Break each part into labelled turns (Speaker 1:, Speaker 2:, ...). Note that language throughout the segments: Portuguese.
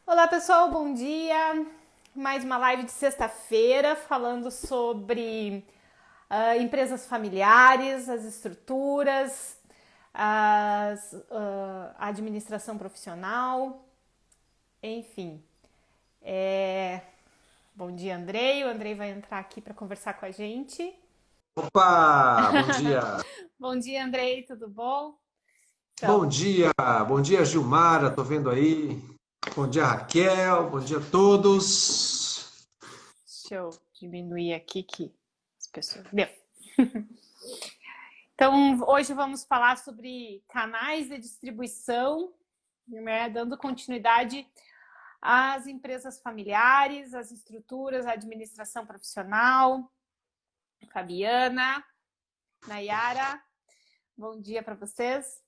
Speaker 1: Olá pessoal, bom dia! Mais uma live de sexta-feira falando sobre empresas familiares, as estruturas, a administração profissional, enfim. É, Bom dia, Andrei. O Andrei vai entrar aqui para conversar com a gente.
Speaker 2: Opa, bom dia.
Speaker 1: Bom dia, Andrei, tudo bom?
Speaker 2: Bom
Speaker 1: Então,
Speaker 2: dia, bom dia, Gilmara, tô vendo aí. Bom dia, Raquel, bom dia a todos.
Speaker 1: deixa eu diminuir aqui que as pessoas. Deu. Então, hoje vamos falar sobre canais de distribuição, né, dando continuidade às empresas familiares, às estruturas, à administração profissional. Fabiana, Nayara, bom dia para vocês.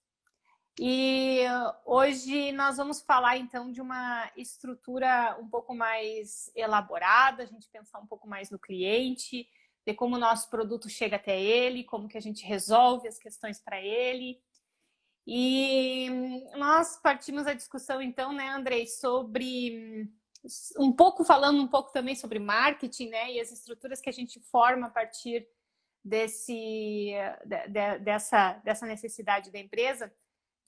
Speaker 1: E hoje nós vamos falar então de uma estrutura um pouco mais elaborada, a gente pensar um pouco mais no cliente, de como o nosso produto chega até ele, como que a gente resolve as questões para ele. E nós partimos a discussão então, né, Andrei, sobre falando um pouco também sobre marketing, né, e as estruturas que a gente forma a partir dessa necessidade da empresa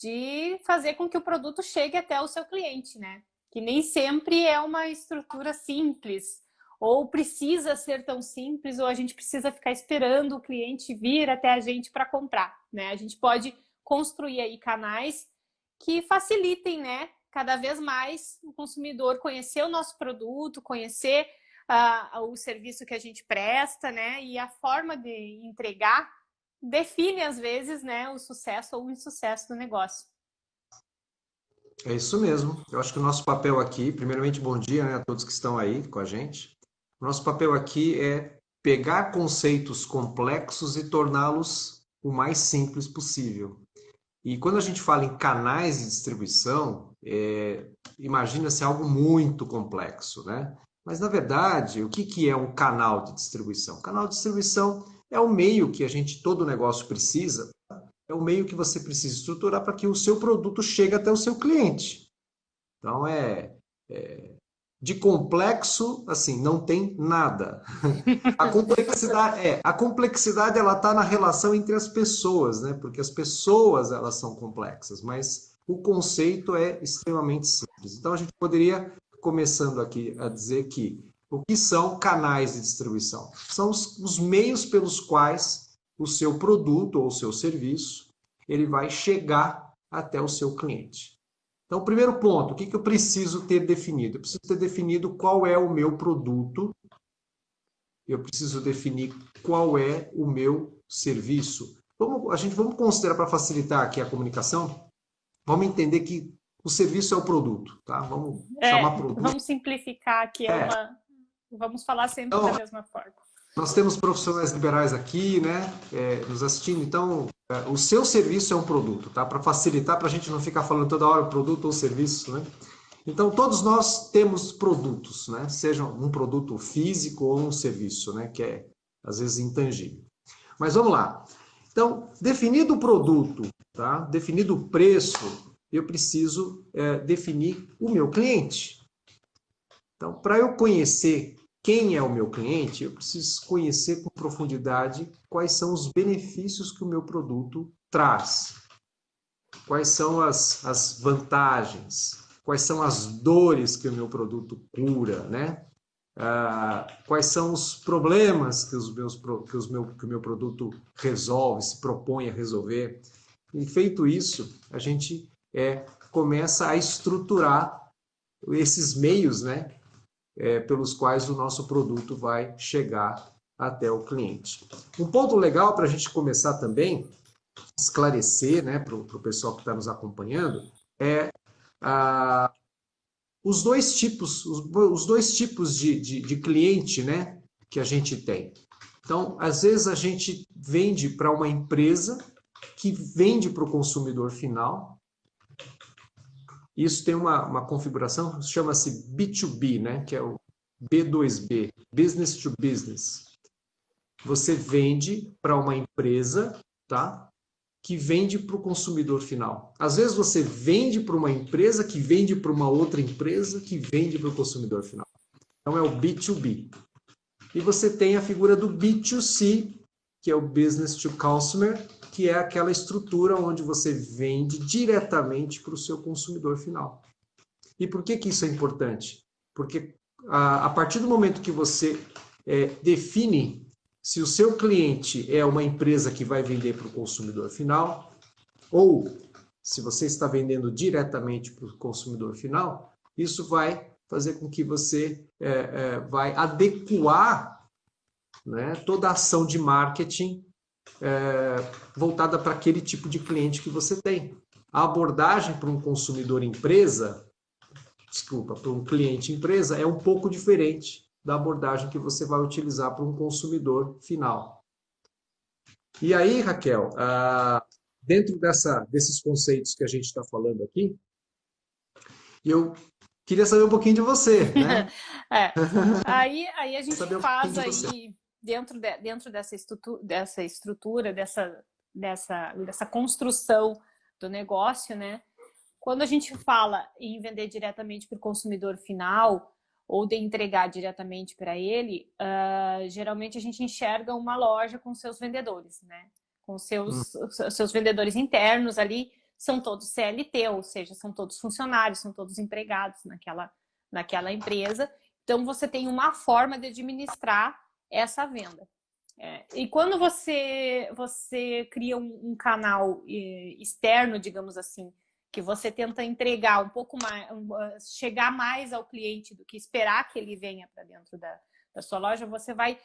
Speaker 1: de fazer com que o produto chegue até o seu cliente, né? Que nem sempre é uma estrutura simples, ou precisa ser tão simples, ou a gente precisa ficar esperando o cliente vir até a gente para comprar, né? A gente pode construir aí canais que facilitem, né? Cada vez mais o consumidor conhecer o nosso produto, conhecer o serviço que a gente presta, né? E a forma de entregar define às vezes, né, o sucesso ou o insucesso do negócio.
Speaker 2: É isso mesmo. Eu acho que o nosso papel aqui, primeiramente, bom dia, né, a todos que estão aí com a gente. O nosso papel aqui é pegar conceitos complexos e torná-los o mais simples possível. E quando a gente fala em canais de distribuição, imagina-se algo muito complexo, né? Mas, na verdade, o que que é um canal de distribuição? O canal de distribuição é o meio que todo negócio precisa, é o meio que você precisa estruturar para que o seu produto chegue até o seu cliente. Então, de complexo, assim, não tem nada. A complexidade ela está na relação entre as pessoas, né? Porque as pessoas elas são complexas, mas o conceito é extremamente simples. Então a gente poderia começando aqui a dizer que o que são canais de distribuição? São os meios pelos quais o seu produto ou o seu serviço ele vai chegar até o seu cliente. Então, o primeiro ponto, o que eu preciso ter definido? Eu preciso ter definido qual é o meu produto, eu preciso definir qual é o meu serviço. Vamos considerar para facilitar aqui a comunicação, vamos entender que o serviço é o produto, tá? Vamos chamar produto.
Speaker 1: Vamos simplificar aqui,
Speaker 2: É.
Speaker 1: vamos falar sempre da
Speaker 2: Então,
Speaker 1: mesma forma.
Speaker 2: nós temos profissionais liberais aqui, né, nos assistindo. Então, o seu serviço é um produto, tá? Para facilitar, para a gente não ficar falando toda hora produto ou serviço, né? Então, todos nós temos produtos, né? Seja um produto físico ou um serviço, né? Que é, às vezes, intangível. Mas vamos lá. Então, definido o produto, tá? Definido o preço, eu preciso definir o meu cliente. Então, para eu conhecer quem é o meu cliente, eu preciso conhecer com profundidade quais são os benefícios que o meu produto traz, quais são as vantagens, quais são as dores que o meu produto cura, né? Quais são os problemas que o meu produto resolve, se propõe a resolver. E feito isso, a gente começa a estruturar esses meios, né, pelos quais o nosso produto vai chegar até o cliente. Um ponto legal para a gente começar também, esclarecer, né, para o pessoal que está nos acompanhando, é a, os dois tipos de cliente, né, que a gente tem. Então, às vezes a gente vende para uma empresa que vende para o consumidor final. Isso tem uma configuração, chama-se B2B, né, que é o B2B, Business to Business. Você vende para uma empresa, tá, que vende para o consumidor final. Às vezes você vende para uma empresa que vende para uma outra empresa que vende para o consumidor final. Então é o B2B. E você tem a figura do B2C, que é o Business to Consumer, que é aquela estrutura onde você vende diretamente para o seu consumidor final. E por que isso é importante? Porque a partir do momento que você define se o seu cliente é uma empresa que vai vender para o consumidor final, ou se você está vendendo diretamente para o consumidor final, isso vai fazer com que você vai adequar, né, toda a ação de marketing voltada para aquele tipo de cliente que você tem. A abordagem para um consumidor empresa, para um cliente empresa, é um pouco diferente da abordagem que você vai utilizar para um consumidor final. E aí, Raquel, dentro desses conceitos que a gente está falando aqui, eu queria saber um pouquinho de você, né?
Speaker 1: Aí a gente faz aí, dentro dessa estrutura, dessa construção do negócio, né? Quando a gente fala em vender diretamente para o consumidor final ou de entregar diretamente para ele, geralmente a gente enxerga uma loja com seus vendedores, né? Com seus vendedores internos ali, são todos CLT, ou seja, são todos funcionários, são todos empregados naquela empresa. Então, você tem uma forma de administrar essa venda. E quando você cria um canal externo, digamos assim, que você tenta entregar um pouco mais, chegar mais ao cliente do que esperar que ele venha para dentro da sua loja, você vai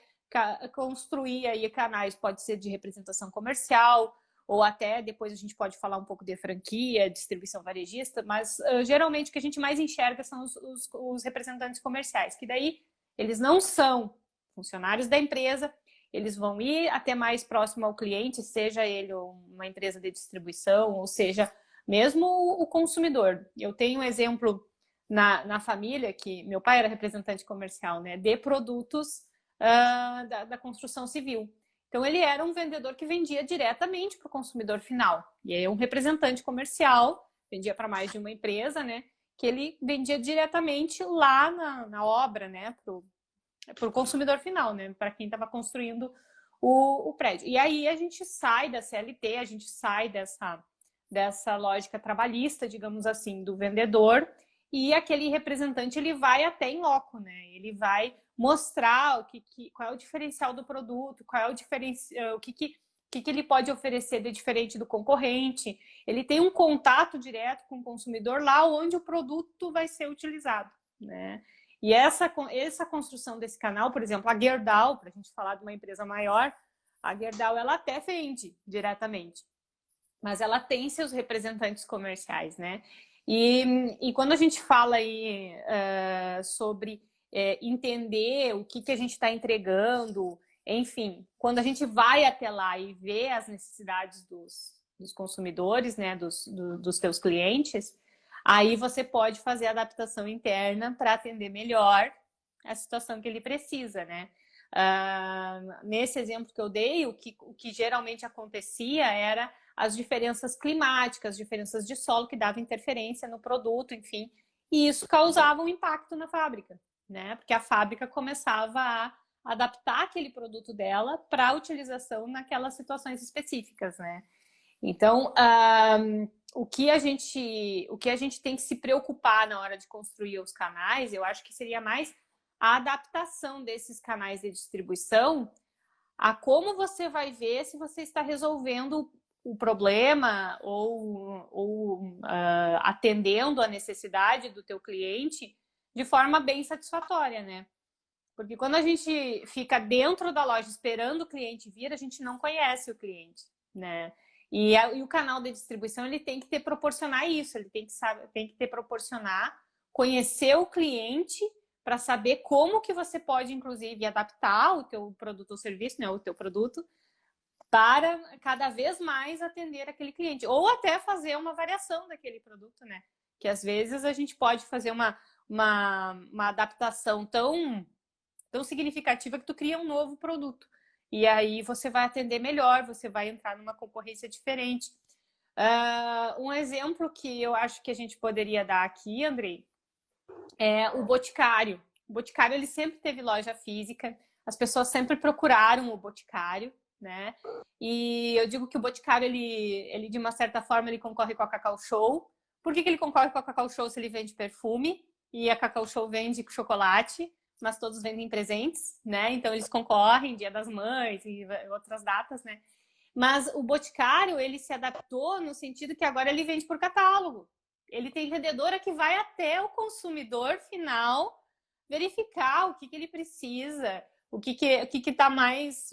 Speaker 1: construir aí canais, pode ser de representação comercial, ou até depois a gente pode falar um pouco de franquia, distribuição varejista, mas geralmente o que a gente mais enxerga são os representantes comerciais, que daí eles não são funcionários da empresa, eles vão ir até mais próximo ao cliente, seja ele uma empresa de distribuição, ou seja, mesmo o consumidor. Eu tenho um exemplo na família, que meu pai era representante comercial, né, de produtos da construção civil. Então, ele era um vendedor que vendia diretamente para o consumidor final. E aí, um representante comercial, vendia para mais de uma empresa, né, que ele vendia diretamente lá na obra, né, para o consumidor final, né, para quem estava construindo o prédio. E aí, a gente sai da CLT, a gente sai dessa lógica trabalhista, digamos assim, do vendedor, e aquele representante ele vai até em loco, né? Ele vai mostrar qual é o diferencial do produto, qual é o que ele pode oferecer de diferente do concorrente. Ele tem um contato direto com o consumidor lá onde o produto vai ser utilizado, né? E essa construção desse canal, por exemplo, a Gerdau, para a gente falar de uma empresa maior, a Gerdau ela até vende diretamente, mas ela tem seus representantes comerciais, né? E quando a gente fala aí sobre entender o que a gente está entregando, enfim, quando a gente vai até lá e vê as necessidades dos consumidores, né, dos teus clientes, aí você pode fazer a adaptação interna para atender melhor a situação que ele precisa, né? Nesse exemplo que eu dei, o que geralmente acontecia era as diferenças climáticas, diferenças de solo que davam interferência no produto, enfim, e isso causava um impacto na fábrica, né? Porque a fábrica começava a adaptar aquele produto dela para utilização naquelas situações específicas, né? Então, o que a gente tem que se preocupar na hora de construir os canais, eu acho que seria mais a adaptação desses canais de distribuição a como você vai ver se você está resolvendo o problema ou atendendo a necessidade do teu cliente de forma bem satisfatória, né? Porque quando a gente fica dentro da loja esperando o cliente vir, a gente não conhece o cliente, né? E o canal de distribuição ele tem que ter proporcionar isso, ele tem que ter proporcionar conhecer o cliente para saber como que você pode, inclusive, adaptar o teu produto ou serviço, né, o teu produto, para cada vez mais atender aquele cliente. Ou até fazer uma variação daquele produto, né? Que às vezes a gente pode fazer uma adaptação tão significativa que tu cria um novo produto. e aí você vai atender melhor, você vai entrar numa concorrência diferente. Um exemplo que eu acho que a gente poderia dar aqui, Andrei, é o Boticário. O Boticário, ele sempre teve loja física, as pessoas sempre procuraram o Boticário, né? E eu digo que o Boticário, ele de uma certa forma, ele concorre com a Cacau Show. Por que ele concorre com a Cacau Show se ele vende perfume? E a Cacau Show vende chocolate, mas todos vendem presentes, né? Então eles concorrem, Dia das Mães e outras datas, né? Mas o Boticário, ele se adaptou no sentido que agora ele vende por catálogo. Ele tem vendedora que vai até o consumidor final verificar o que ele precisa, o que está mais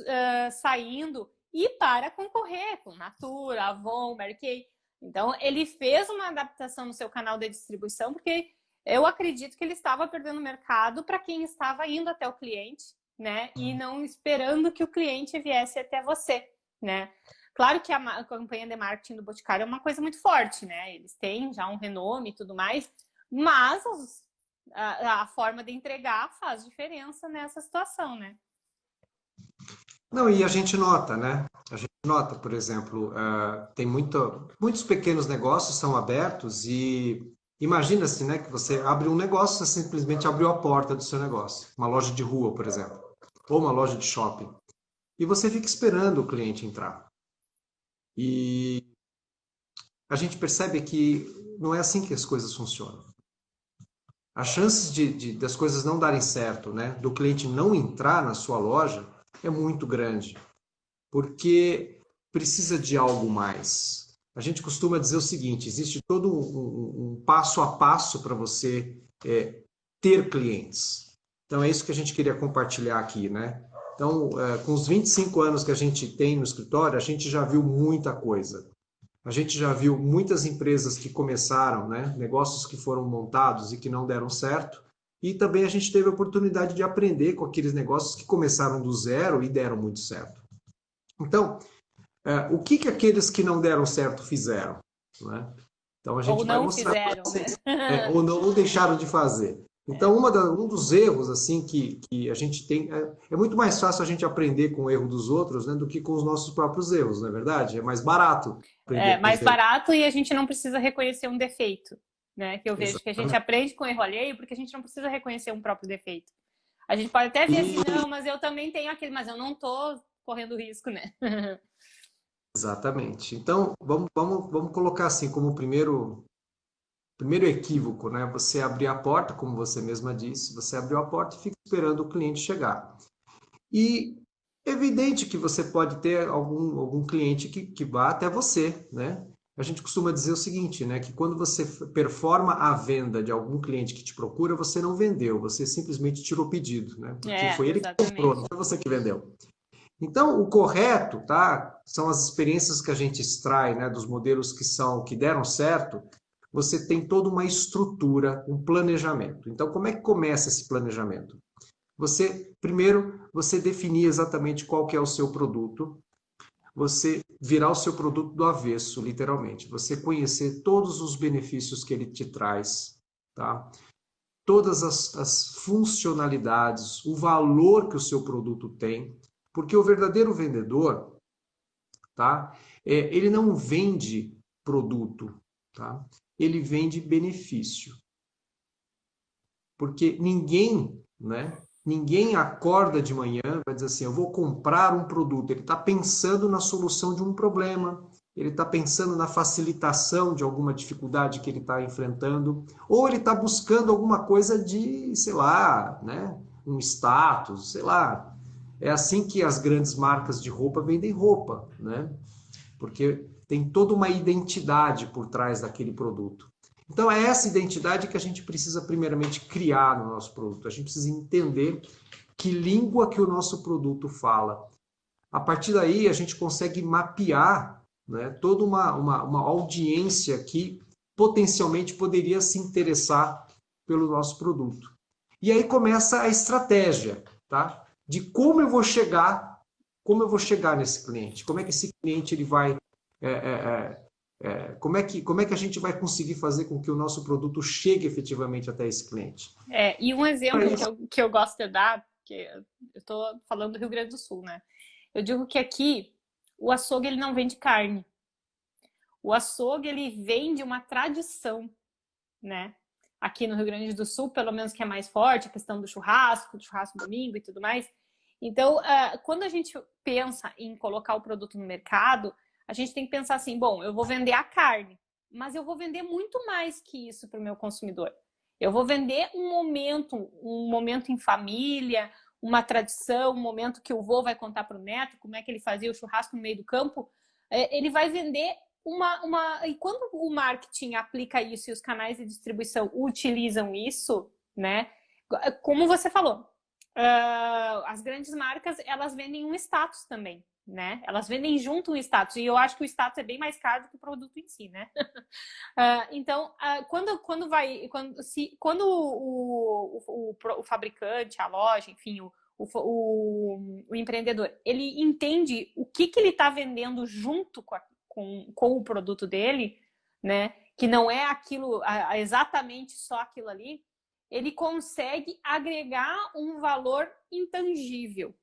Speaker 1: saindo, e para concorrer com Natura, Avon, Mary Kay. Então, ele fez uma adaptação no seu canal de distribuição, porque eu acredito que ele estava perdendo mercado para quem estava indo até o cliente, né? E não esperando que o cliente viesse até você, né? Claro que a campanha de marketing do Boticário é uma coisa muito forte, né? Eles têm já um renome e tudo mais, mas a forma de entregar faz diferença nessa situação, né?
Speaker 2: Não, e a gente nota, né? A gente nota, por exemplo, tem muitos pequenos negócios são abertos e imagina-se, né, que você abre um negócio, você simplesmente abriu a porta do seu negócio. Uma loja de rua, por exemplo, ou uma loja de shopping. E você fica esperando o cliente entrar. E a gente percebe que não é assim que as coisas funcionam. As chances das coisas não darem certo, né, do cliente não entrar na sua loja, é muito grande, porque precisa de algo mais. A gente costuma dizer o seguinte, existe todo um passo a passo para você ter clientes. Então é isso que a gente queria compartilhar aqui, né? Então, com os 25 anos que a gente tem no escritório, a gente já viu muita coisa. A gente já viu muitas empresas que começaram, né? Negócios que foram montados e que não deram certo. E também a gente teve a oportunidade de aprender com aqueles negócios que começaram do zero e deram muito certo. Então, o que aqueles que não deram certo fizeram? Né? Então a gente
Speaker 1: ou
Speaker 2: vai
Speaker 1: não
Speaker 2: mostrar
Speaker 1: fizeram,
Speaker 2: vocês,
Speaker 1: né?
Speaker 2: ou deixaram de fazer. Então, um dos erros assim que a gente tem é muito mais fácil a gente aprender com o erro dos outros, né, do que com os nossos próprios erros, não é verdade? É mais barato aprender
Speaker 1: É
Speaker 2: com os
Speaker 1: mais
Speaker 2: erros.
Speaker 1: barato e a gente não precisa reconhecer um defeito, né? Que eu vejo que a gente
Speaker 2: Exatamente.
Speaker 1: aprende com erro alheio porque a gente não precisa reconhecer um próprio defeito. A gente pode até ver assim, não, mas eu também tenho aquele, mas eu não tô correndo risco, né?
Speaker 2: Exatamente. Então, vamos colocar assim como primeiro equívoco, né? Você abrir a porta, como você mesma disse, você abriu a porta e fica esperando o cliente chegar. E é evidente que você pode ter algum cliente que vá até você, né? A gente costuma dizer o seguinte, né? Que quando você performa a venda de algum cliente que te procura, você não vendeu, você simplesmente tirou o pedido, né? Porque foi ele que comprou,
Speaker 1: Exatamente.
Speaker 2: não foi você que vendeu. Então, o correto, tá? São as experiências que a gente extrai, né, dos modelos que deram certo. Você tem toda uma estrutura, um planejamento. Então, como é que começa esse planejamento? Primeiro, você definir exatamente qual que é o seu produto, você virar o seu produto do avesso, literalmente. Você conhecer todos os benefícios que ele te traz, tá? Todas as funcionalidades, o valor que o seu produto tem, porque o verdadeiro vendedor, tá? Ele não vende produto, tá? Ele vende benefício. Porque ninguém, né? Ninguém acorda de manhã e vai dizer assim, eu vou comprar um produto. Ele está pensando na solução de um problema, ele está pensando na facilitação de alguma dificuldade que ele está enfrentando, ou ele está buscando alguma coisa de, sei lá, né? Um status, sei lá. É assim que as grandes marcas de roupa vendem roupa, né? Porque tem toda uma identidade por trás daquele produto. Então, é essa identidade que a gente precisa, primeiramente, criar no nosso produto. A gente precisa entender que língua que o nosso produto fala. A partir daí, a gente consegue mapear, né, toda uma audiência que potencialmente poderia se interessar pelo nosso produto. E aí começa a estratégia, tá? De como eu vou chegar nesse cliente, como é que esse cliente ele vai como é que a gente vai conseguir fazer com que o nosso produto chegue efetivamente até esse cliente?
Speaker 1: E um exemplo que eu gosto de dar, que eu estou falando do Rio Grande do Sul, né? Eu digo que aqui o açougue ele não vende carne. O açougue ele vende uma tradição, né? Aqui no Rio Grande do Sul, pelo menos que é mais forte, a questão do churrasco domingo e tudo mais. Então, quando a gente pensa em colocar o produto no mercado, a gente tem que pensar assim, bom, eu vou vender a carne, mas eu vou vender muito mais que isso para o meu consumidor. Eu vou vender um momento em família, uma tradição, um momento que o vô vai contar para o neto, como é que ele fazia o churrasco no meio do campo. Ele vai vender E quando o marketing aplica isso e os canais de distribuição utilizam isso, né? Como você falou, as grandes marcas, elas vendem um status também, né? Elas vendem junto um status. E eu acho que o status é bem mais caro do que o produto em si, né? Então, quando o fabricante, a loja, enfim, o empreendedor, ele entende o que ele está vendendo junto com o produto dele, né? Que não é aquilo, exatamente só aquilo ali, ele consegue agregar um valor intangível.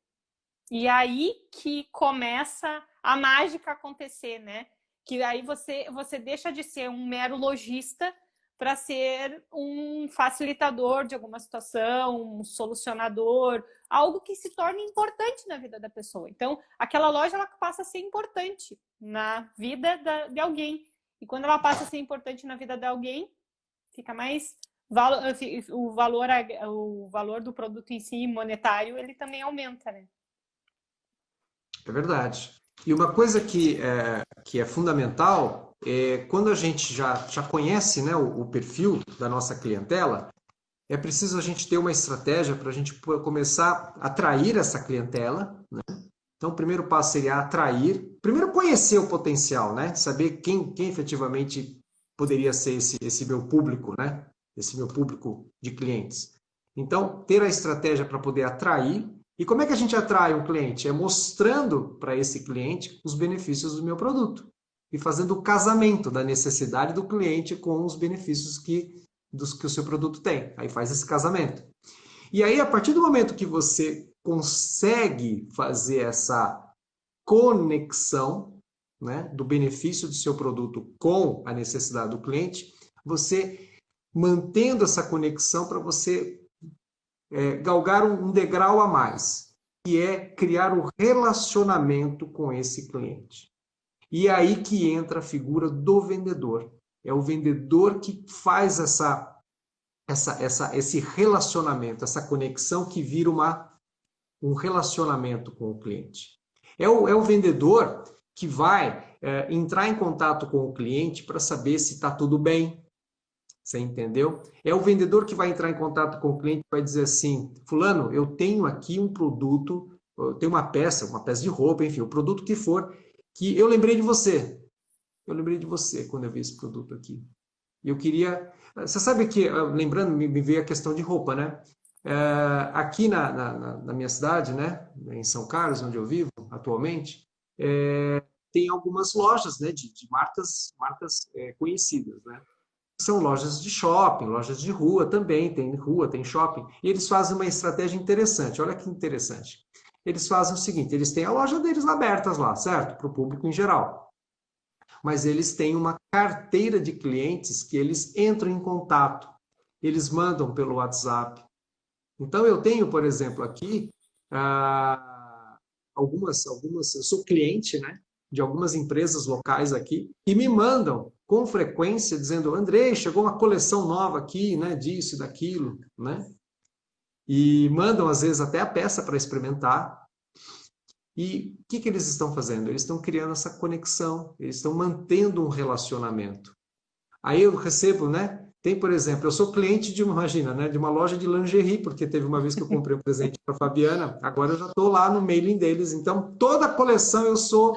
Speaker 1: E aí que começa a mágica acontecer, né? Que aí você deixa de ser um mero lojista para ser um facilitador de alguma situação, um solucionador, algo que se torne importante na vida da pessoa. Então, aquela loja ela passa a ser importante na vida de alguém. E quando ela passa a ser importante na vida de alguém, fica mais o valor do produto em si, monetário, ele também aumenta, né?
Speaker 2: É verdade. E uma coisa que é fundamental é quando a gente já conhece, né, o perfil da nossa clientela, é preciso a gente ter uma estratégia para a gente começar a atrair essa clientela, né? Então, o primeiro passo seria atrair, primeiro conhecer o potencial, né? Saber quem efetivamente poderia ser esse meu público, né? Esse meu público de clientes. Então, ter a estratégia para poder atrair. E como é que a gente atrai um cliente? É mostrando para esse cliente os benefícios do meu produto e fazendo o casamento da necessidade do cliente com os benefícios que o seu produto tem. Aí faz esse casamento. E aí, a partir do momento que você consegue fazer essa conexão, né, do benefício do seu produto com a necessidade do cliente, você mantendo essa conexão para você galgar um degrau a mais, que é criar um relacionamento com esse cliente. E é aí que entra a figura do vendedor. É o vendedor que faz esse relacionamento, essa conexão que vira um relacionamento com o cliente. É o vendedor que vai entrar em contato com o cliente para saber se está tudo bem. Você entendeu? É o vendedor que vai entrar em contato com o cliente e vai dizer assim, fulano, eu tenho aqui um produto, eu tenho uma peça de roupa, enfim, o produto que for, que eu lembrei de você. Eu lembrei de você quando eu vi esse produto aqui. E eu queria... Você sabe que, lembrando, me veio a questão de roupa, né? Aqui na minha cidade, né? Em São Carlos, onde eu vivo atualmente, tem algumas lojas, né? De marcas conhecidas, né? São lojas de shopping, lojas de rua também, tem rua, tem shopping. E eles fazem uma estratégia interessante, olha que interessante. Eles fazem o seguinte, eles têm a loja deles abertas lá, certo? Para o público em geral. Mas eles têm uma carteira de clientes que eles entram em contato. Eles mandam pelo WhatsApp. Então, eu tenho, por exemplo, aqui, eu sou cliente, né, de algumas empresas locais aqui, e me mandam com frequência dizendo, Andrei, chegou uma coleção nova aqui, né, disso e daquilo, né? E mandam, às vezes, até a peça para experimentar. E o que eles estão fazendo? Eles estão criando essa conexão, eles estão mantendo um relacionamento. Aí eu recebo, né? Tem, por exemplo, eu sou cliente de uma loja de lingerie, porque teve uma vez que eu comprei um presente para a Fabiana, agora eu já estou lá no mailing deles, então toda a coleção eu sou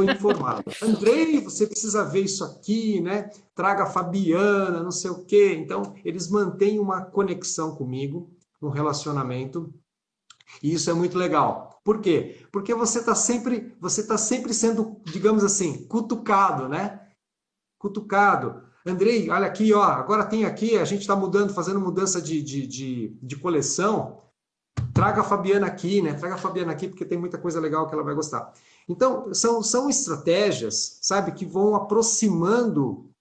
Speaker 2: informado. Andrei, você precisa ver isso aqui, né? Traga a Fabiana, não sei o quê. Então, eles mantêm uma conexão comigo, um relacionamento, e isso é muito legal. Por quê? Porque você está sempre sendo, digamos assim, cutucado, né? Cutucado. Andrei, olha aqui, ó, agora tem aqui, a gente está fazendo mudança de coleção. traga a Fabiana aqui, né? Traga a Fabiana aqui porque tem muita coisa legal que ela vai gostar. Então, são estratégias, sabe, que vão aproximando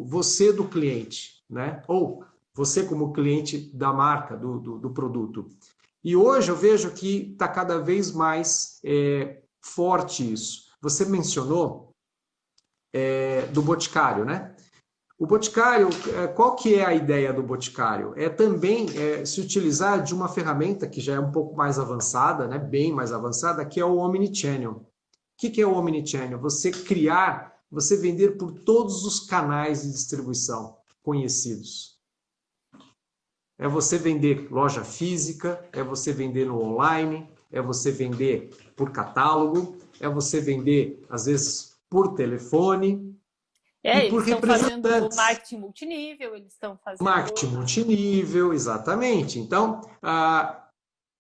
Speaker 2: você do cliente, né? Ou você como cliente da marca, do produto. E hoje eu vejo que está cada vez mais forte isso. Você mencionou do Boticário, né? O Boticário, qual que é a ideia do Boticário? É também se utilizar de uma ferramenta que já é um pouco mais avançada, né? Bem mais avançada, que é o Omnichannel. O que é o Omnichannel? Você vender por todos os canais de distribuição conhecidos. É você vender loja física, é você vender no online, é você vender por catálogo, é você vender, às vezes, por telefone e por
Speaker 1: Eles estão fazendo
Speaker 2: representantes.
Speaker 1: marketing multinível, eles estão
Speaker 2: Marketing
Speaker 1: fazendo...
Speaker 2: multinível, exatamente. Então,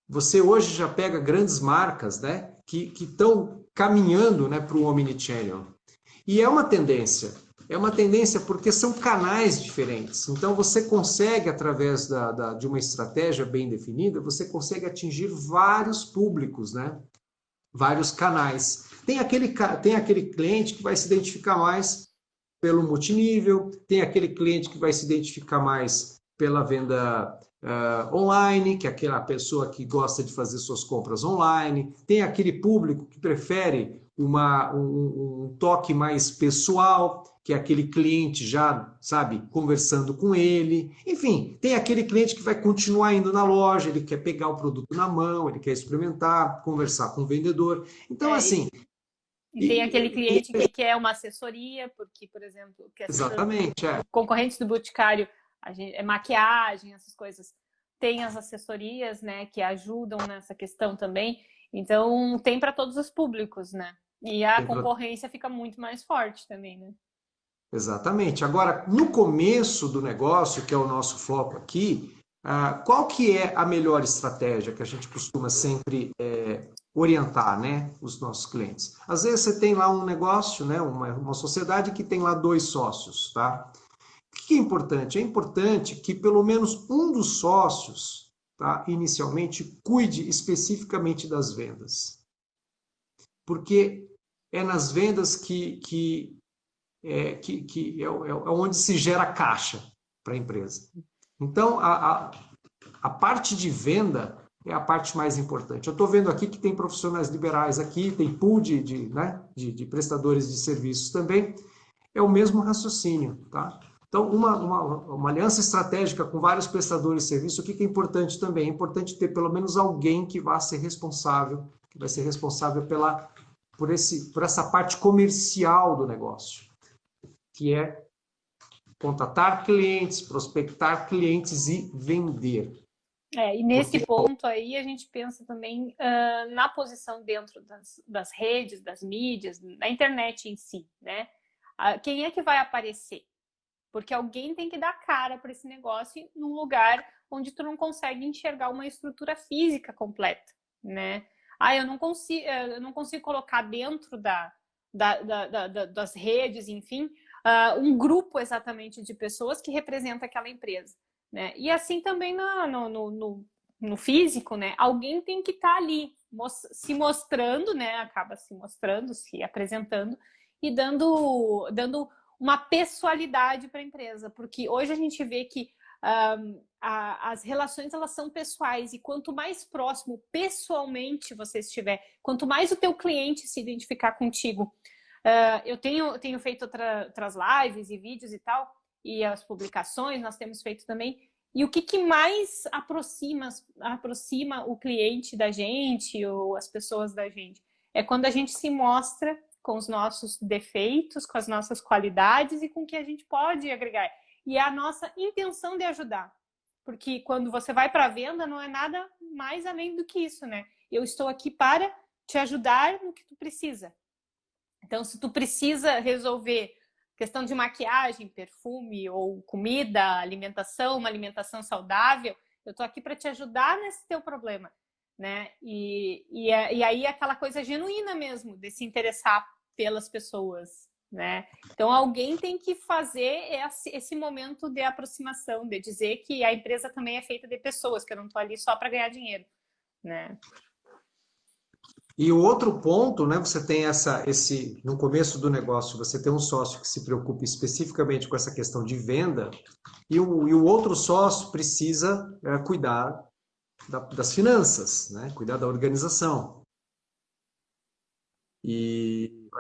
Speaker 2: você hoje já pega grandes marcas, né, que estão caminhando, né, para o Omnichannel. E é uma tendência porque são canais diferentes. Então, você consegue, através de uma estratégia bem definida, você consegue atingir vários públicos, né? Vários canais. Tem aquele cliente que vai se identificar mais pelo multinível, tem aquele cliente que vai se identificar mais pela venda online, que é aquela pessoa que gosta de fazer suas compras online, tem aquele público que prefere um toque mais pessoal, que é aquele cliente já, sabe, conversando com ele. Enfim, tem aquele cliente que vai continuar indo na loja, ele quer pegar o produto na mão, ele quer experimentar, conversar com o vendedor. Então, assim...
Speaker 1: E tem aquele cliente que quer uma assessoria, porque, por exemplo,
Speaker 2: Exatamente,
Speaker 1: concorrentes do Boticário, maquiagem, essas coisas, tem as assessorias, né, que ajudam nessa questão também. Então, tem para todos os públicos, né? E a concorrência fica muito mais forte também, né?
Speaker 2: Exatamente. Agora, no começo do negócio, que é o nosso foco aqui, qual que é a melhor estratégia que a gente costuma sempre orientar, né, os nossos clientes? Às vezes você tem lá um negócio, né, uma sociedade que tem lá 2 sócios, tá? O que é importante? É importante que pelo menos um dos sócios, tá, inicialmente, cuide especificamente das vendas. Porque é nas vendas que é onde se gera caixa para a empresa. Então, a parte de venda é a parte mais importante. Eu estou vendo aqui que tem profissionais liberais aqui, tem pool de prestadores de serviços também. É o mesmo raciocínio, tá? Então, uma aliança estratégica com vários prestadores de serviço, o que é importante também? É importante ter pelo menos alguém que vai ser responsável, por essa parte comercial do negócio, que é contatar clientes, prospectar clientes e vender.
Speaker 1: E nesse ponto aí a gente pensa também na posição dentro das redes, das mídias, da internet em si, né? Quem é que vai aparecer? Porque alguém tem que dar cara para esse negócio num lugar onde tu não consegue enxergar uma estrutura física completa, né? Eu não consigo colocar dentro das redes, enfim, um grupo exatamente de pessoas que representa aquela empresa, né? E assim também no físico, né? Alguém tem que estar ali se mostrando, né? Acaba se mostrando, se apresentando e dando uma pessoalidade para a empresa, porque hoje a gente vê que as relações elas são pessoais e quanto mais próximo pessoalmente você estiver, quanto mais o teu cliente se identificar contigo. Eu tenho feito outras lives e vídeos e tal, e as publicações nós temos feito também. E o que mais aproxima o cliente da gente ou as pessoas da gente? É quando a gente se mostra com os nossos defeitos, com as nossas qualidades e com o que a gente pode agregar. E a nossa intenção de ajudar. Porque quando você vai para a venda, não é nada mais além do que isso, né? Eu estou aqui para te ajudar no que tu precisa. Então, se tu precisa resolver questão de maquiagem, perfume ou comida, alimentação, uma alimentação saudável, eu estou aqui para te ajudar nesse teu problema, né? E aí aquela coisa genuína mesmo, de se interessar pelas pessoas, né? Então, alguém tem que fazer esse momento de aproximação, de dizer que a empresa também é feita de pessoas, que eu não estou ali só para ganhar dinheiro, né?
Speaker 2: E o outro ponto, né, você tem no começo do negócio, você tem um sócio que se preocupa especificamente com essa questão de venda, e o outro sócio precisa cuidar das finanças, né, cuidar da organização. E o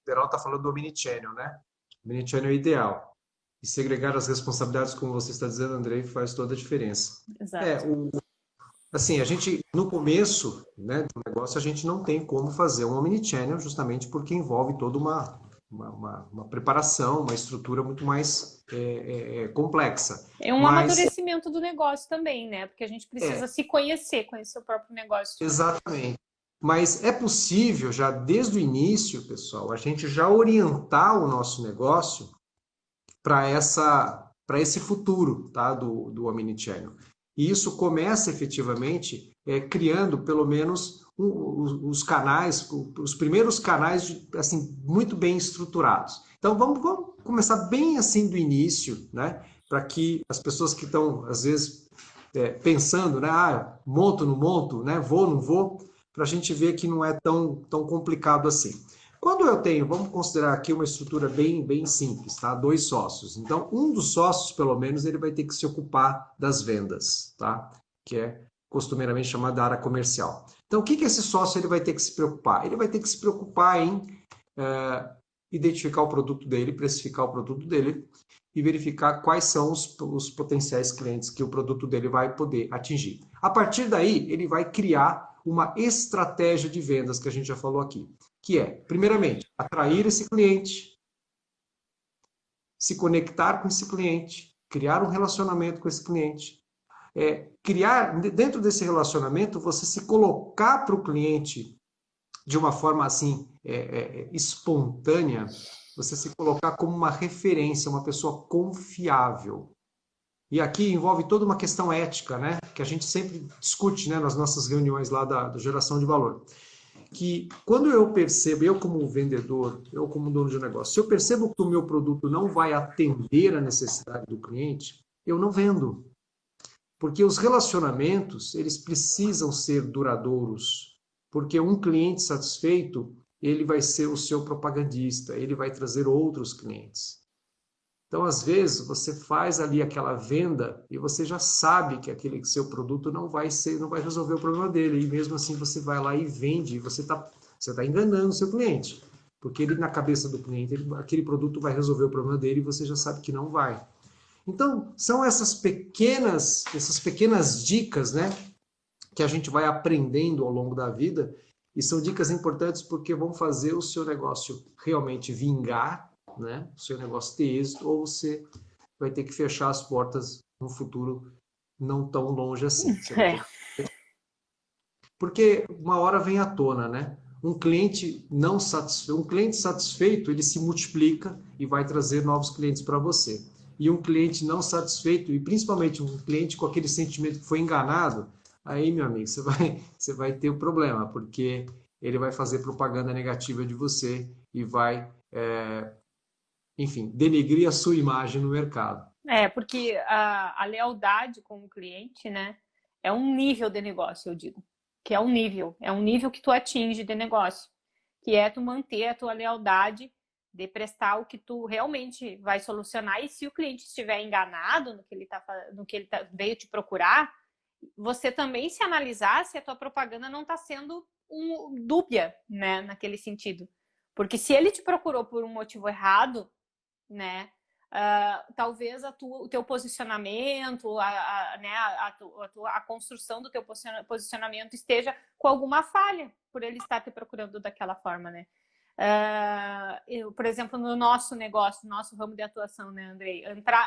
Speaker 2: Perol está falando do Omnichannel, né? O Omnichannel é ideal. E segregar as responsabilidades, como você está dizendo, Andrei, faz toda a diferença.
Speaker 1: Exato.
Speaker 2: Assim, a gente, no começo, né, do negócio, a gente não tem como fazer um omnichannel, justamente porque envolve toda uma preparação, uma estrutura muito mais complexa.
Speaker 1: É um
Speaker 2: Mas,
Speaker 1: amadurecimento do negócio também, né? Porque a gente precisa se conhecer, conhecer o próprio negócio.
Speaker 2: exatamente. Mas é possível, já desde o início, pessoal, a gente já orientar o nosso negócio para esse futuro, tá, do omnichannel. E isso começa efetivamente criando pelo menos os canais, os primeiros canais assim muito bem estruturados. Então vamos começar bem assim do início, né, para que as pessoas que estão às vezes pensando, né, monto, não monto, né, vou, não vou, para a gente ver que não é tão complicado assim. Quando eu tenho, vamos considerar aqui uma estrutura bem simples, tá? 2 sócios. Então, um dos sócios, pelo menos, ele vai ter que se ocupar das vendas, tá? Que é costumeiramente chamada área comercial. Então, o que esse sócio ele vai ter que se preocupar? Ele vai ter que se preocupar em identificar o produto dele, precificar o produto dele e verificar quais são os potenciais clientes que o produto dele vai poder atingir. A partir daí, ele vai criar uma estratégia de vendas que a gente já falou aqui, que é, primeiramente, atrair esse cliente, se conectar com esse cliente, criar um relacionamento com esse cliente, criar, dentro desse relacionamento, você se colocar para o cliente de uma forma assim, espontânea, você se colocar como uma referência, uma pessoa confiável. E aqui envolve toda uma questão ética, né? Que a gente sempre discute, né, nas nossas reuniões lá da geração de valor. Que quando eu percebo, eu como vendedor, eu como dono de negócio, se eu percebo que o meu produto não vai atender a necessidade do cliente, eu não vendo. Porque os relacionamentos, eles precisam ser duradouros. Porque um cliente satisfeito, ele vai ser o seu propagandista, ele vai trazer outros clientes. Então, às vezes, você faz ali aquela venda e você já sabe que aquele seu produto não vai resolver o problema dele. E mesmo assim você vai lá e vende, e você tá enganando o seu cliente. Porque ele, na cabeça do cliente, aquele produto vai resolver o problema dele e você já sabe que não vai. Então, são essas pequenas dicas, né, que a gente vai aprendendo ao longo da vida, e são dicas importantes porque vão fazer o seu negócio realmente vingar, né, o seu negócio ter êxito, ou você vai ter que fechar as portas no futuro não tão longe assim. Porque uma hora vem à tona, né? Um cliente satisfeito, ele se multiplica e vai trazer novos clientes para você. E um cliente não satisfeito, e principalmente um cliente com aquele sentimento que foi enganado, aí, meu amigo, você vai ter um problema, porque ele vai fazer propaganda negativa de você e vai, enfim, denegrir a sua imagem no mercado.
Speaker 1: Porque a lealdade com o cliente, né, é um nível de negócio, eu digo. Que é um nível que tu atinge de negócio. Que é tu manter a tua lealdade de prestar o que tu realmente vai solucionar. E se o cliente estiver enganado no que ele veio te procurar, você também se analisar se a tua propaganda não está sendo dúbia, né, naquele sentido. Porque se ele te procurou por um motivo errado, né, talvez o teu posicionamento, a construção do teu posicionamento esteja com alguma falha por ele estar te procurando daquela forma, né? Por exemplo, no nosso negócio, no nosso ramo de atuação, né, Andrei?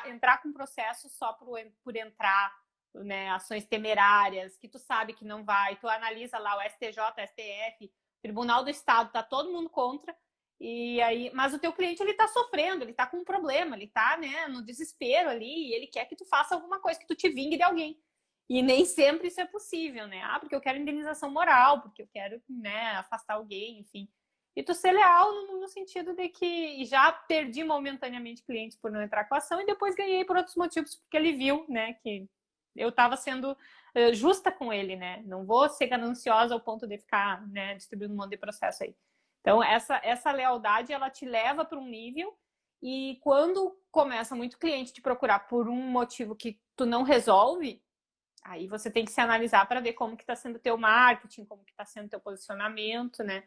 Speaker 1: Entrar com processo só por entrar, né, ações temerárias, que tu sabe que não vai, tu analisa lá o STJ, STF, Tribunal do Estado, tá todo mundo contra, e aí, mas o teu cliente, ele tá sofrendo, ele tá com um problema, ele tá, né, no desespero ali, e ele quer que tu faça alguma coisa, que tu te vingue de alguém. E nem sempre isso é possível, né? Porque eu quero indenização moral, porque eu quero, né, afastar alguém, enfim. e tu ser leal no sentido de que já perdi momentaneamente clientes por não entrar com a ação e depois ganhei por outros motivos, porque ele viu, né, que eu estava sendo justa com ele, né? Não vou ser gananciosa ao ponto de ficar, né, distribuindo um monte de processo aí. Então, essa lealdade, ela te leva para um nível e quando começa muito cliente te procurar por um motivo que tu não resolve, aí você tem que se analisar para ver como que está sendo o teu marketing, como que está sendo o teu posicionamento, né?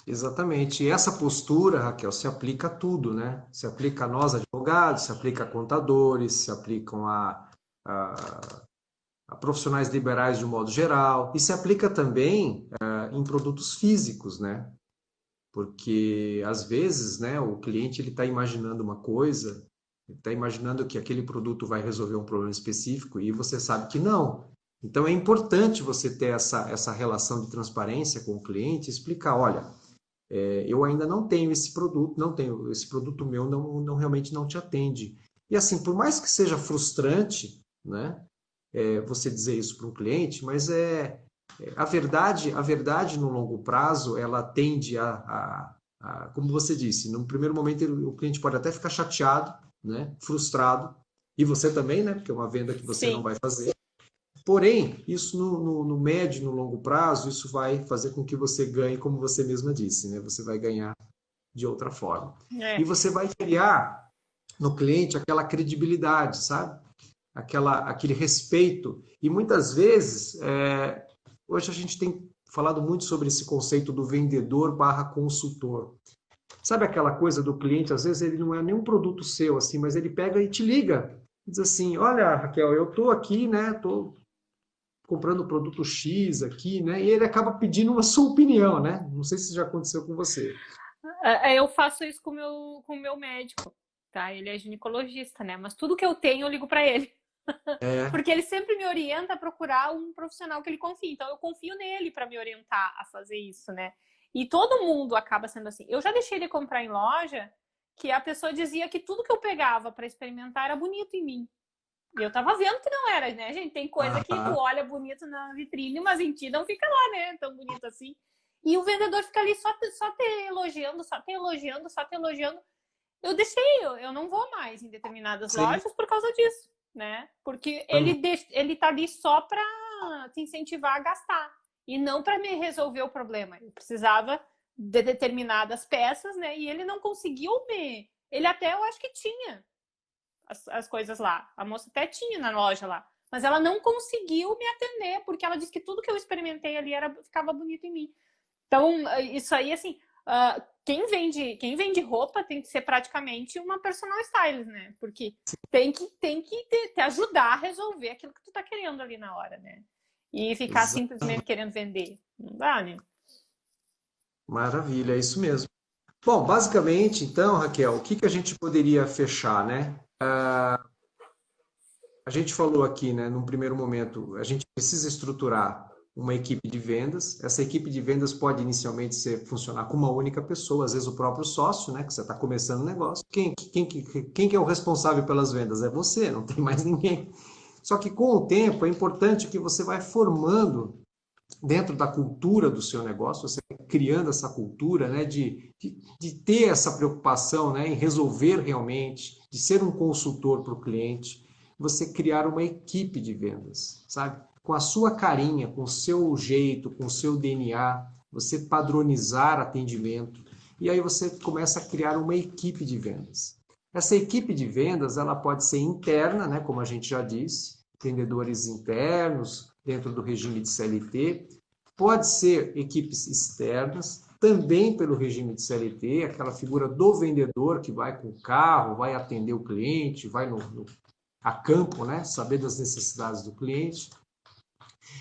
Speaker 2: Exatamente. E essa postura, Raquel, se aplica a tudo, né? Se aplica a nós, advogados, se aplica a contadores, se aplicam a, a profissionais liberais de um modo geral, e se aplica também em produtos físicos, né? Porque às vezes, né, o cliente ele está imaginando uma coisa, ele está imaginando que aquele produto vai resolver um problema específico e você sabe que não. Então é importante você ter essa relação de transparência com o cliente, explicar, olha, eu ainda não tenho esse produto, não tenho esse produto meu, não realmente não te atende. E assim, por mais que seja frustrante, né, você dizer isso para um cliente, mas a verdade no longo prazo, ela tende como você disse, no primeiro momento o cliente pode até ficar chateado, né, frustrado, e você também, né, porque é uma venda que você não
Speaker 1: Sim.
Speaker 2: vai fazer. Porém, isso no médio e no longo prazo, isso vai fazer com que você ganhe, como você mesma disse, né? Você vai ganhar de outra forma. E você vai criar no cliente aquela credibilidade, sabe? Aquele respeito. E muitas vezes, hoje a gente tem falado muito sobre esse conceito do vendedor barra consultor. Sabe aquela coisa do cliente, às vezes ele não é nenhum produto seu, assim, mas ele pega e te liga. Diz assim, olha, Raquel, eu estou aqui, né? Estou comprando o produto X aqui, né? E ele acaba pedindo a sua opinião, né? Não sei se já aconteceu com você.
Speaker 1: Eu faço isso com o meu médico, tá? Ele é ginecologista, né? Mas tudo que eu tenho eu ligo para ele. Porque ele sempre me orienta a procurar um profissional que ele confie. Então eu confio nele para me orientar a fazer isso, né? E todo mundo acaba sendo assim. Eu já deixei de comprar em loja que a pessoa dizia que tudo que eu pegava para experimentar era bonito em mim. E eu tava vendo que não era, né, gente? Tem coisa que tu olha bonito na vitrine, mas em ti não fica lá, né? Tão bonito assim. E o vendedor fica ali só te elogiando, só te elogiando, só te elogiando. Eu deixei, eu não vou mais em determinadas lojas por causa disso, né? Porque ele tá ali só pra te incentivar a gastar e não pra me resolver o problema. Eu precisava de determinadas peças, né? E ele não conseguiu me... Ele até, eu acho que tinha as coisas lá. A moça até tinha na loja lá. Mas ela não conseguiu me atender, porque ela disse que tudo que eu experimentei ali ficava bonito em mim. Então, isso aí, assim, quem vende roupa tem que ser praticamente uma personal stylist, né? Porque tem que te ajudar a resolver aquilo que tu tá querendo ali na hora, né? E ficar simplesmente querendo vender. Não dá, né?
Speaker 2: Maravilha, é isso mesmo. Bom, basicamente, então, Raquel, o que a gente poderia fechar, né? A gente falou aqui, né, num primeiro momento, a gente precisa estruturar uma equipe de vendas. Essa equipe de vendas pode inicialmente funcionar com uma única pessoa, às vezes o próprio sócio, né, que você está começando o negócio. Quem que é o responsável pelas vendas? É você, não tem mais ninguém. Só que com o tempo é importante que você vai formando dentro da cultura do seu negócio, você vai criando essa cultura, né, de ter essa preocupação, né, em resolver realmente, de ser um consultor para o cliente, você criar uma equipe de vendas, sabe? Com a sua carinha, com o seu jeito, com o seu DNA, você padronizar atendimento, e aí você começa a criar uma equipe de vendas. Essa equipe de vendas, ela pode ser interna, né, como a gente já disse, vendedores internos, dentro do regime de CLT, pode ser equipes externas, também pelo regime de CLT, aquela figura do vendedor que vai com o carro, vai atender o cliente, vai a campo, né, saber das necessidades do cliente.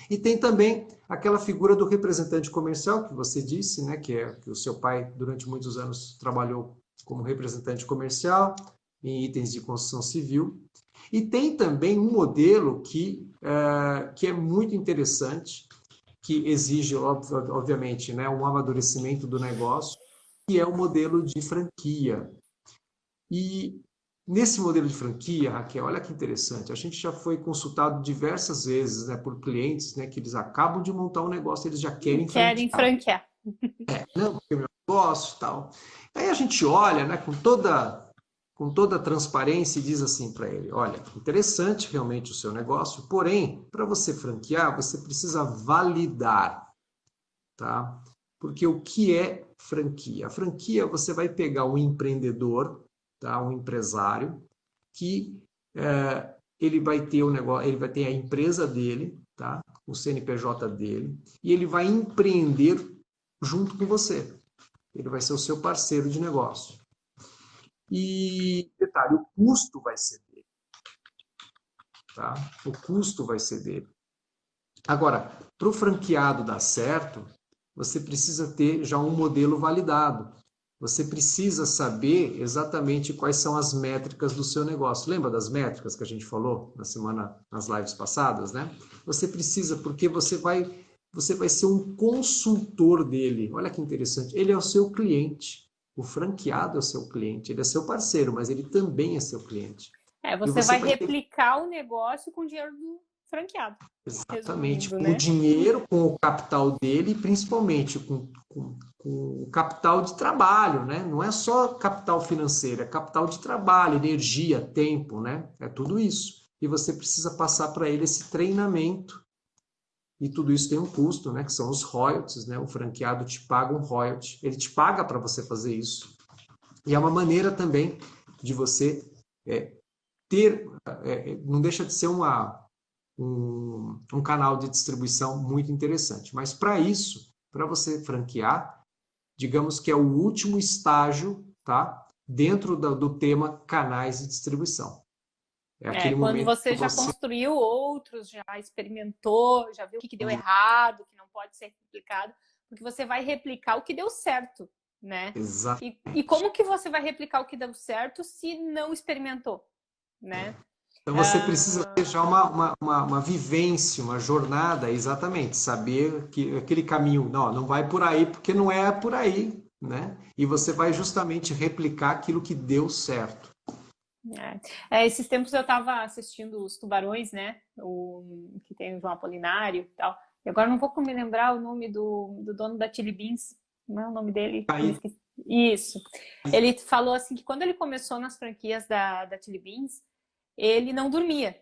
Speaker 2: E tem também aquela figura do representante comercial, que você disse, né, que o seu pai, durante muitos anos, trabalhou como representante comercial em itens de construção civil. E tem também um modelo que é muito interessante, que exige, obviamente, né, um amadurecimento do negócio, que é o modelo de franquia. E nesse modelo de franquia, Raquel, olha que interessante, a gente já foi consultado diversas vezes, né, por clientes, né, que eles acabam de montar um negócio, eles já querem franquear. Não, porque é meu negócio e tal. Aí a gente olha, né, com toda a transparência e diz assim para ele, olha, interessante realmente o seu negócio, porém, para você franquear, você precisa validar, tá? Porque o que é franquia? A franquia, você vai pegar um empreendedor, tá? Um empresário, que ele vai ter o negócio, ele vai ter a empresa dele, tá? O CNPJ dele, e ele vai empreender junto com você. Ele vai ser o seu parceiro de negócio. E, detalhe, o custo vai ser dele, tá? O custo vai ser dele. Agora, para o franqueado dar certo, você precisa ter já um modelo validado. Você precisa saber exatamente quais são as métricas do seu negócio. Lembra das métricas que a gente falou nas lives passadas, né? Você precisa, porque você vai ser um consultor dele. Olha que interessante. Ele é o seu cliente. O franqueado é o seu cliente. Ele é seu parceiro, mas ele também é seu cliente. E
Speaker 1: Você
Speaker 2: você
Speaker 1: vai
Speaker 2: vai ter
Speaker 1: replicar o negócio com o dinheiro do franqueado.
Speaker 2: exatamente,
Speaker 1: Resumindo,
Speaker 2: com o
Speaker 1: né?
Speaker 2: dinheiro, com o capital dele e principalmente com o capital de trabalho, né? Não é só capital financeiro, é capital de trabalho, energia, tempo, né? É tudo isso. E você precisa passar para ele esse treinamento. E tudo isso tem um custo, né? Que são os royalties, né? O franqueado te paga um royalty, ele te paga para você fazer isso. E é uma maneira também de você ter, não deixa de ser um canal de distribuição muito interessante. Mas para isso, para você franquear, digamos que é o último estágio, tá? Dentro do tema canais de distribuição. É aquele
Speaker 1: Quando
Speaker 2: momento que
Speaker 1: você já
Speaker 2: você...
Speaker 1: construiu outros, já experimentou, já viu o que deu errado, o que não pode ser replicado, porque você vai replicar o que deu certo, né? E
Speaker 2: Exatamente.
Speaker 1: como que você vai replicar o que deu certo se não experimentou, né?
Speaker 2: Então você precisa ter já uma vivência, uma jornada, exatamente, saber que aquele caminho, não vai por aí, porque não é por aí, né? E você vai justamente replicar aquilo que deu certo.
Speaker 1: Esses tempos eu estava assistindo os Tubarões, né? Que tem o João Apolinário e tal. E agora não vou me lembrar o nome do dono da Chili Beans. Não é o nome dele?
Speaker 2: Aí,
Speaker 1: Isso. Ele falou assim que quando ele começou nas franquias da Chili Beans, ele não dormia.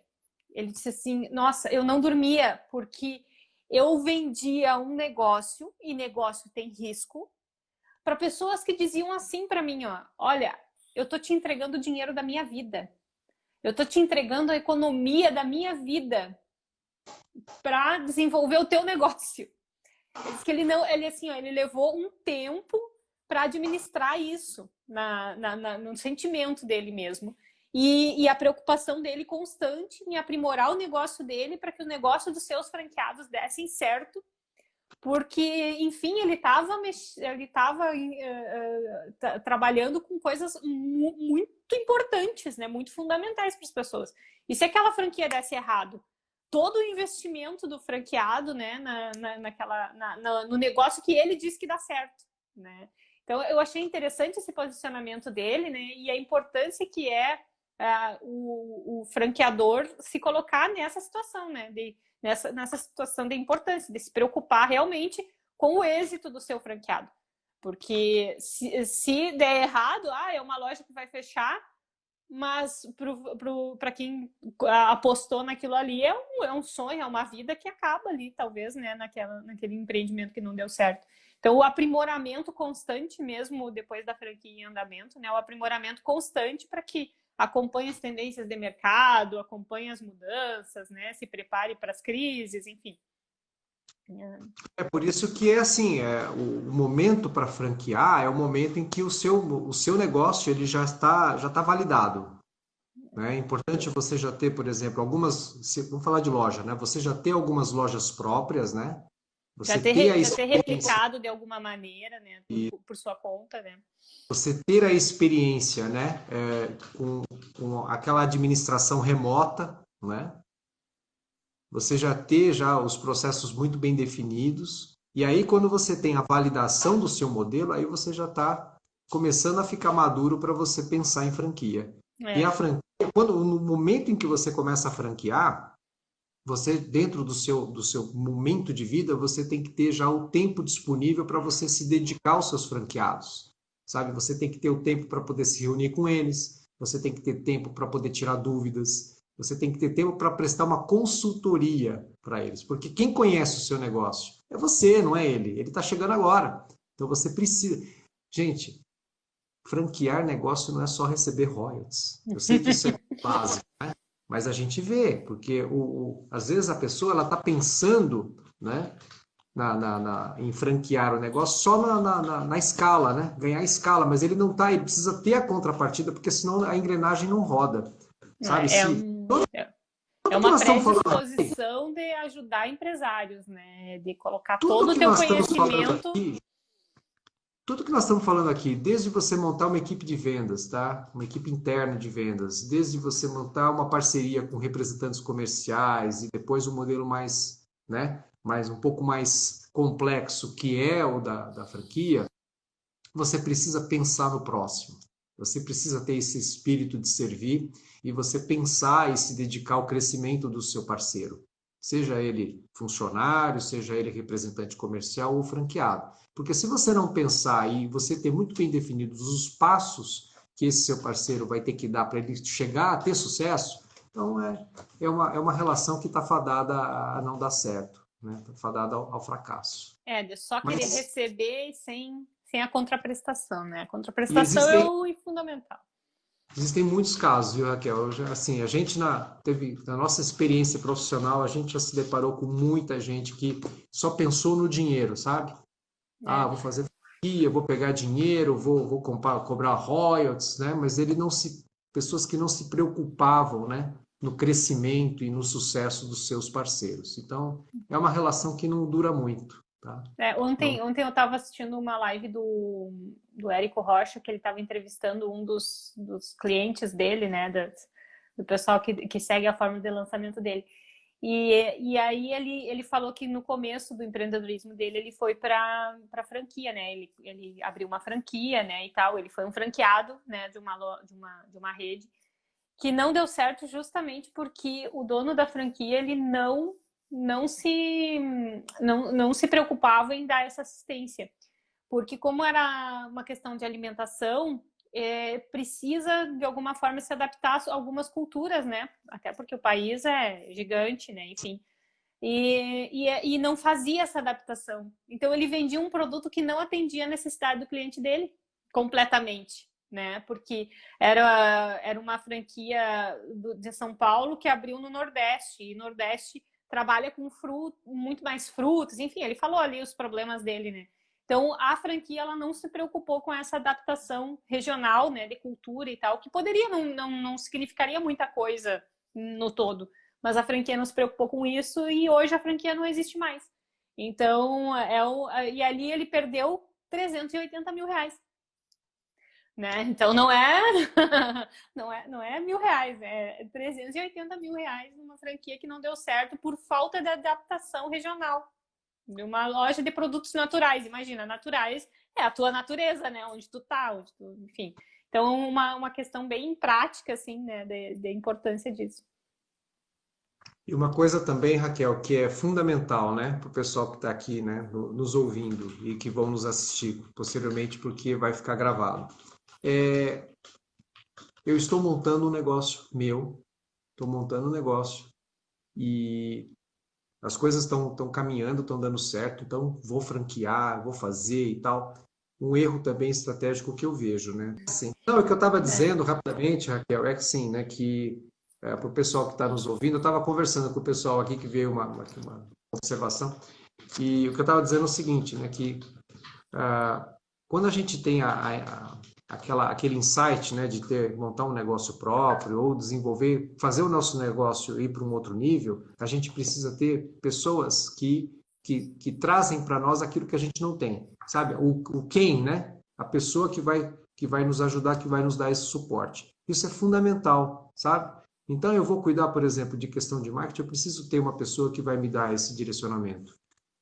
Speaker 1: Ele disse assim, nossa, eu não dormia porque eu vendia um negócio, e negócio tem risco, para pessoas que diziam assim para mim, ó, olha, eu tô te entregando o dinheiro da minha vida. Eu tô te entregando a economia da minha vida para desenvolver o teu negócio. Ele disse que ele levou um tempo para administrar isso no sentimento dele mesmo. E a preocupação dele constante em aprimorar o negócio dele para que o negócio dos seus franqueados dessem certo, porque, enfim, ele estava trabalhando com coisas muito importantes, né? Muito fundamentais para as pessoas. E se aquela franquia desse errado, todo o investimento do franqueado, né, no negócio que ele diz que dá certo, né? Então, eu achei interessante esse posicionamento dele, né? E a importância que é o franqueador se colocar nessa situação, né? Nessa situação de importância, de se preocupar realmente com o êxito do seu franqueado. Porque se der errado, é uma loja que vai fechar, mas para quem apostou naquilo ali é um sonho, é uma vida que acaba ali, talvez, né, naquele empreendimento que não deu certo. Então, o aprimoramento constante mesmo, depois da franquia em andamento, né, o aprimoramento constante para que acompanhe as tendências de mercado, acompanhe as mudanças, né, se prepare para as crises, enfim.
Speaker 2: É por isso que é assim, o momento para franquear é o momento em que o seu negócio ele já está validado. Né? É importante você já ter, por exemplo, vamos falar de loja, né? Você já ter algumas lojas próprias, né?
Speaker 1: Já
Speaker 2: Você
Speaker 1: ter,
Speaker 2: ter a
Speaker 1: já ter
Speaker 2: experiência
Speaker 1: replicado de alguma maneira, né, por sua conta, né?
Speaker 2: você ter a experiência, né? Com aquela administração remota, né? Você já ter já os processos muito bem definidos. E aí, quando você tem a validação do seu modelo, aí você já está começando a ficar maduro para você pensar em franquia. E a franquia, no momento em que você começa a franquear, você, dentro do seu momento de vida, você tem que ter já o tempo disponível para você se dedicar aos seus franqueados, sabe? Você tem que ter o tempo para poder se reunir com eles, você tem que ter tempo para poder tirar dúvidas, você tem que ter tempo para prestar uma consultoria para eles, porque quem conhece o seu negócio é você, não é ele. Ele está chegando agora. Então você precisa. Gente, franquear negócio não é só receber royalties. Eu sei que isso é básico, né? Mas a gente vê, porque às vezes a pessoa ela está pensando, né, em franquear o negócio só na escala, né? Ganhar escala, mas ele não está, ele precisa ter a contrapartida, porque senão a engrenagem não roda. Sabe?
Speaker 1: É uma predisposição de ajudar empresários, né? De colocar todo o teu conhecimento.
Speaker 2: Tudo que nós estamos falando aqui, desde você montar uma equipe de vendas, tá? Uma equipe interna de vendas, desde você montar uma parceria com representantes comerciais e depois um modelo mais, né, um pouco mais complexo, que é o da franquia, você precisa pensar no próximo. Você precisa ter esse espírito de servir e você pensar e se dedicar ao crescimento do seu parceiro. Seja ele funcionário, seja ele representante comercial ou franqueado. Porque se você não pensar e você ter muito bem definidos os passos que esse seu parceiro vai ter que dar para ele chegar a ter sucesso, então é uma relação que está fadada a não dar certo, né? Está fadada ao fracasso.
Speaker 1: De só querer receber sem a contraprestação, né? A contraprestação é o fundamental.
Speaker 2: Existem muitos casos, viu, Raquel? Assim, a gente na nossa experiência profissional, a gente já se deparou com muita gente que só pensou no dinheiro, sabe? Vou fazer franquia, vou pegar dinheiro, vou cobrar royalties, né? Mas pessoas que não se preocupavam, né, no crescimento e no sucesso dos seus parceiros. Então, é uma relação que não dura muito. Tá?
Speaker 1: Ontem eu estava assistindo uma live do Érico Rocha, que ele estava entrevistando um dos clientes dele, né, do pessoal que segue a forma de lançamento dele. E aí ele falou que no começo do empreendedorismo dele, ele foi para franquia, né? Ele abriu uma franquia, né, e tal. Ele foi um franqueado, né, de uma rede que não deu certo justamente porque o dono da franquia, ele não se preocupava em dar essa assistência, porque como era uma questão de alimentação, precisa de alguma forma se adaptar a algumas culturas, né? Até porque o país é gigante, né? Enfim, e não fazia essa adaptação. Então ele vendia um produto que não atendia a necessidade do cliente dele completamente, né? Porque era uma franquia de São Paulo que abriu no Nordeste, e Nordeste trabalha com muito mais frutas, enfim, ele falou ali os problemas dele, né? Então, a franquia, ela não se preocupou com essa adaptação regional, né, de cultura e tal, que poderia, não significaria muita coisa no todo, mas a franquia não se preocupou com isso e hoje a franquia não existe mais. Então, e ali ele perdeu 380 mil reais. Né? Então não é R$1.000, é 380 mil reais numa franquia que não deu certo por falta de adaptação regional. De uma loja de produtos naturais, imagina, naturais é a tua natureza, né? Onde tu tá, enfim. Então uma questão bem prática, assim, né? De importância disso.
Speaker 2: E uma coisa também, Raquel, que é fundamental, né, para o pessoal que está aqui, né, nos ouvindo e que vão nos assistir posteriormente, porque vai ficar gravado. Eu estou montando um negócio meu, estou montando um negócio e as coisas estão caminhando, estão dando certo, então vou franquear, vou fazer e tal. Um erro também estratégico que eu vejo, né? Assim, então, o que eu estava dizendo rapidamente, Raquel, é que sim, né, que para o pessoal que está nos ouvindo, eu estava conversando com o pessoal aqui que veio uma observação, e o que eu estava dizendo é o seguinte, né, que quando a gente tem aquele insight, né, de montar um negócio próprio ou desenvolver, fazer o nosso negócio ir para um outro nível, a gente precisa ter pessoas que trazem para nós aquilo que a gente não tem, sabe? O quem, né? A pessoa que vai nos ajudar, que vai nos dar esse suporte. Isso é fundamental, sabe? Então, eu vou cuidar, por exemplo, de questão de marketing, eu preciso ter uma pessoa que vai me dar esse direcionamento.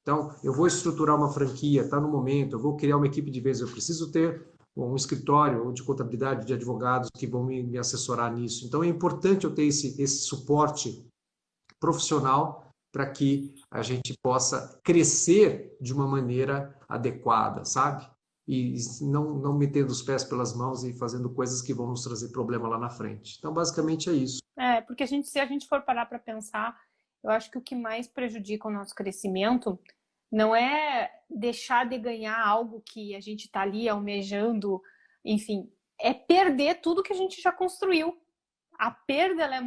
Speaker 2: Então, eu vou estruturar uma franquia, está no momento, eu vou criar uma equipe de vendas, eu preciso ter um escritório de contabilidade, de advogados que vão me assessorar nisso. Então, é importante eu ter esse suporte profissional para que a gente possa crescer de uma maneira adequada, sabe? E não metendo os pés pelas mãos e fazendo coisas que vão nos trazer problema lá na frente. Então, basicamente é isso.
Speaker 1: Porque se a gente for parar para pensar, eu acho que o que mais prejudica o nosso crescimento não é deixar de ganhar algo que a gente está ali almejando, enfim, é perder tudo que a gente já construiu. A perda, ela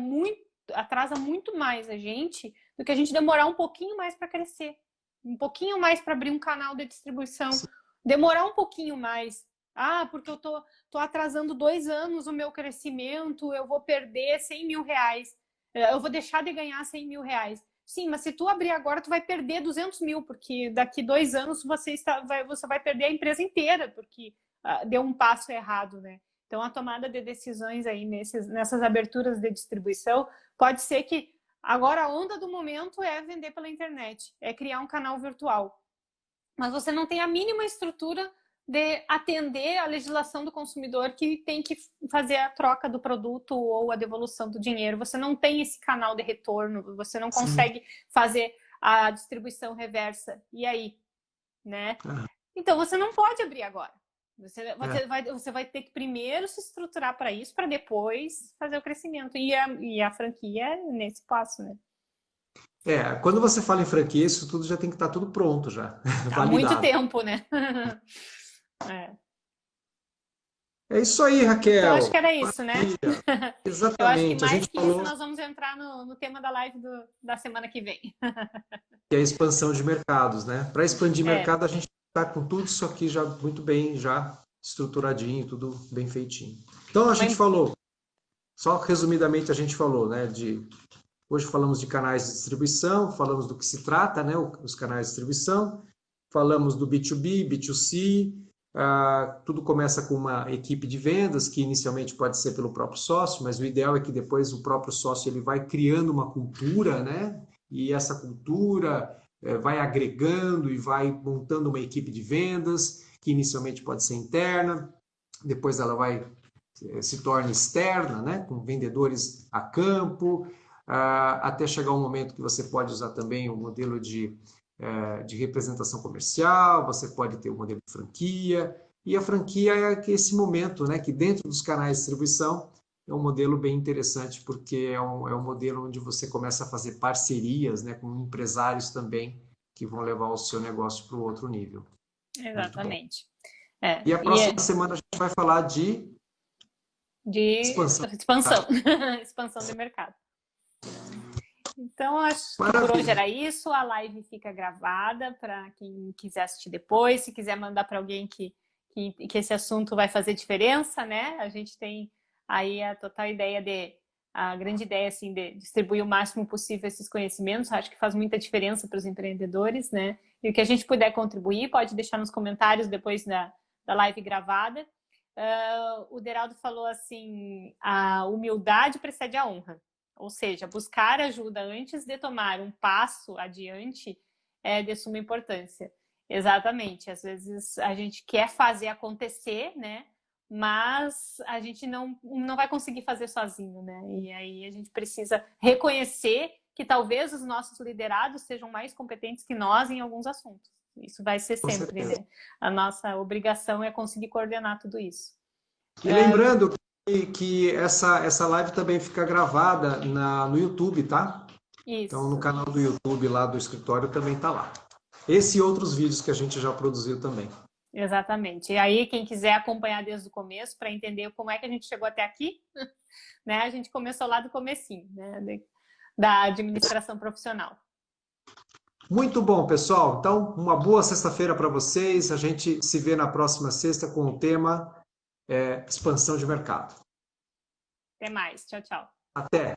Speaker 1: atrasa muito mais a gente do que a gente demorar um pouquinho mais para crescer, um pouquinho mais para abrir um canal de distribuição, demorar um pouquinho mais. Porque eu tô atrasando 2 anos o meu crescimento, eu vou perder 100 mil reais, eu vou deixar de ganhar 100 mil reais. Sim, mas se tu abrir agora, tu vai perder 200 mil, porque daqui 2 anos você vai perder a empresa inteira, porque deu um passo errado, né? Então, a tomada de decisões aí nessas aberturas de distribuição, pode ser que agora a onda do momento é vender pela internet, é criar um canal virtual. Mas você não tem a mínima estrutura de atender a legislação do consumidor que tem que fazer a troca do produto ou a devolução do dinheiro. Você não tem esse canal de retorno, você não consegue fazer a distribuição reversa. E aí? Né? Então, você não pode abrir agora. Você vai ter que primeiro se estruturar para isso, para depois fazer o crescimento. E a franquia é nesse passo, né?
Speaker 2: Quando você fala em franquia, isso tudo já tem que estar tudo pronto já.
Speaker 1: Há muito tempo, né?
Speaker 2: É isso aí, Raquel.
Speaker 1: Então, acho que era isso, né?
Speaker 2: Exatamente.
Speaker 1: Eu acho que mais que isso, nós vamos entrar no tema da live da semana que vem.
Speaker 2: Que é a expansão de mercados, né? Para expandir mercado, a gente está com tudo isso aqui já muito bem, já estruturadinho, tudo bem feitinho. Então, a gente falou, só resumidamente a gente falou, né? Hoje falamos de canais de distribuição, falamos do que se trata, né? Os canais de distribuição, falamos do B2B, B2C, tudo começa com uma equipe de vendas, que inicialmente pode ser pelo próprio sócio, mas o ideal é que depois o próprio sócio ele vai criando uma cultura, né? E essa cultura vai agregando e vai montando uma equipe de vendas, que inicialmente pode ser interna, depois ela se torna externa, né? Com vendedores a campo, até chegar um momento que você pode usar também o modelo de representação comercial, você pode ter o modelo de franquia, e a franquia é esse momento, né, que dentro dos canais de distribuição é um modelo bem interessante, porque é um modelo onde você começa a fazer parcerias, né, com empresários também, que vão levar o seu negócio para o outro nível.
Speaker 1: Exatamente.
Speaker 2: E a próxima semana a gente vai falar de expansão.
Speaker 1: Expansão do mercado. Então, acho que por hoje era isso. A live fica gravada para quem quiser assistir depois. Se quiser mandar para alguém que esse assunto vai fazer diferença, né? A gente tem aí a total ideia a grande ideia assim, de distribuir o máximo possível esses conhecimentos. Acho que faz muita diferença para os empreendedores, né? E o que a gente puder contribuir, pode deixar nos comentários depois da live gravada. O Deraldo falou assim, a humildade precede a honra. Ou seja, buscar ajuda antes de tomar um passo adiante é de suma importância. Exatamente. Às vezes a gente quer fazer acontecer, né? Mas a gente não vai conseguir fazer sozinho, né? E aí a gente precisa reconhecer que talvez os nossos liderados sejam mais competentes que nós em alguns assuntos. Isso vai ser sempre, né? A nossa obrigação é conseguir coordenar tudo isso.
Speaker 2: E lembrando que essa live também fica gravada no YouTube, tá?
Speaker 1: Isso.
Speaker 2: Então, no canal do YouTube lá do escritório também tá lá. Esse e outros vídeos que a gente já produziu também.
Speaker 1: Exatamente. E aí, quem quiser acompanhar desde o começo para entender como é que a gente chegou até aqui, né? A gente começou lá do comecinho, né? Da administração profissional.
Speaker 2: Muito bom, pessoal. Então, uma boa sexta-feira para vocês. A gente se vê na próxima sexta com o tema expansão de mercado.
Speaker 1: Até mais. Tchau, tchau.
Speaker 2: Até.